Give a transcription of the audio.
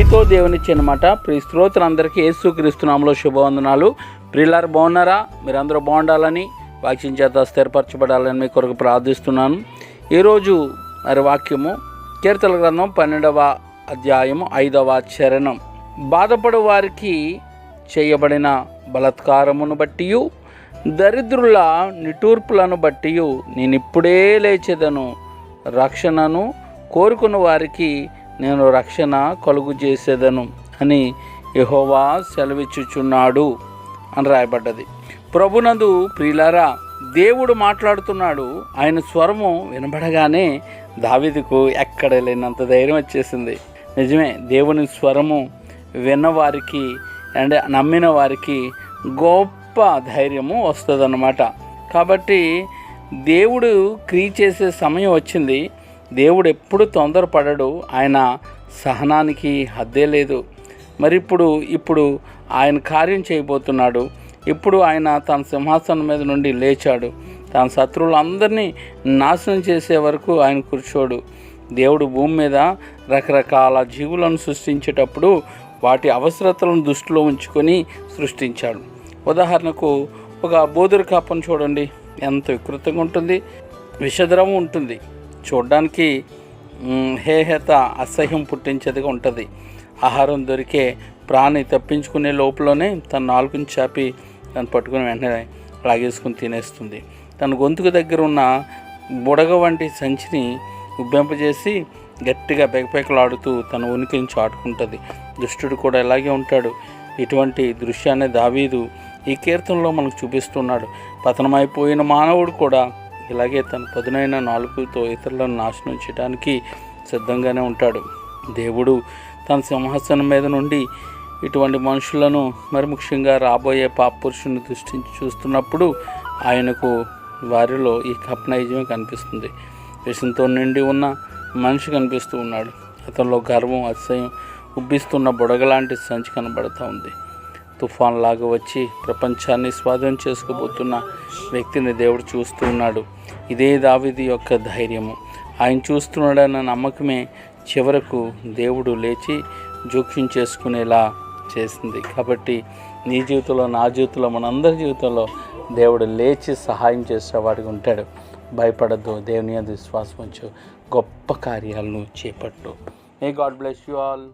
మీతో దేవునిచ్చనమాట. ప్రియ శ్రోతలందరికీ యేసుక్రీస్తు నామములో శుభవందనాలు. ప్రియులారా, బాగున్నారా? మీరందరూ బాగుండాలని, వాక్యం చేత స్థిరపరచబడాలని మీ కొరకు ప్రార్థిస్తున్నాను. ఈరోజు మరి వాక్యము కీర్తనల గ్రంథం 12వ అధ్యాయము 5వ చరణం. బాధపడు వారికి చేయబడిన బలాత్కారమును బట్టి, దరిద్రుల నిటూర్పులను బట్టి నేనిప్పుడే లేచెదను. రక్షణను కోరుకున్న వారికి నేను రక్షణ కలుగు చేసేదను అని యెహోవా సెలవిచ్చుచున్నాడు అని రాయబడ్డది. ప్రభునందు ప్రియులారా, దేవుడు మాట్లాడుతున్నాడు. ఆయన స్వరము వినబడగానే దావీదుకు ఎక్కడ లేనంత ధైర్యం వచ్చేసింది. నిజమే, దేవుని స్వరము విన్నవారికి అండ్ నమ్మిన వారికి గొప్ప ధైర్యము వస్తుందన్నమాట. కాబట్టి దేవుడు క్రియ చేసే సమయం వచ్చింది. దేవుడు ఎప్పుడు తొందరపడడు. ఆయన సహనానికి హద్దే లేదు. మరి ఇప్పుడు ఆయన కార్యం చేయబోతున్నాడు. ఇప్పుడు ఆయన తన సింహాసనం మీద నుండి లేచాడు. తన శత్రువులందరినీ నాశనం చేసే వరకు ఆయన కూర్చోడు. దేవుడు భూమి మీద రకరకాల జీవులను సృష్టించేటప్పుడు వాటి అవసరతలను దృష్టిలో ఉంచుకొని సృష్టించాడు. ఉదాహరణకు ఒక బోదురు కప్పను చూడండి, ఎంత వికృతంగా ఉంటుంది, విషద్రవం ఉంటుంది, చూడడానికి హేహత అసహ్యం పుట్టించేదిగా ఉంటుంది. ఆహారం దొరికే ప్రాణి తప్పించుకునే లోపలనే తన నాలుగుని చాపి దాన్ని పట్టుకుని వెంటనే లాగేసుకుని తినేస్తుంది. తన గొంతుకు దగ్గర ఉన్న బుడగ వంటి సంచిని ఉబ్బెంపజేసి గట్టిగా పెకపెకలాడుతూ తన ఉనికిని చాటుకుంటుంది. దుష్టుడు కూడా ఇలాగే ఉంటాడు. ఇటువంటి దృశ్యాన్ని దావీదు ఈ కీర్తనలో మనకు చూపిస్తున్నాడు. పతనమైపోయిన మానవుడు కూడా ఇలాగే తన పదునైన నాలుకలతో ఇతరులను నాశనం చేయడానికి సిద్ధంగానే ఉంటాడు. దేవుడు తన సింహాసనం మీద నుండి ఇటువంటి మనుషులను, మరి ముఖ్యంగా రాబోయే పాపపురుషుని దృష్టించి చూస్తున్నప్పుడు ఆయనకు వారిలో ఈ కపనైజమే కనిపిస్తుంది. విషంతో నిండి ఉన్న మనిషి కనిపిస్తూ ఉన్నాడు. అతనిలో గర్వం, అతిశయం ఉబ్బిస్తున్న బుడగలాంటి సంచి కనబడుతూ ఉంది. తుఫాన్ లాగా వచ్చి ప్రపంచాన్ని స్వాధీనం చేసుకోబోతున్న వ్యక్తిని దేవుడు చూస్తూ ఉన్నాడు. ఇదే దావీదు యొక్క ధైర్యము. ఆయన చూస్తున్నాడన్న నమ్మకమే చివరకు దేవుడు లేచి జోక్యం చేసుకునేలా చేసింది. కాబట్టి నీ జీవితంలో, నా జీవితంలో, మనందరి జీవితంలో దేవుడు లేచి సహాయం చేసేవాడిగా ఉంటాడు. భయపడద్దు, దేవుని యందు విశ్వాసం ఉంచు, గొప్ప కార్యాలను చేపట్టు. May God bless you all.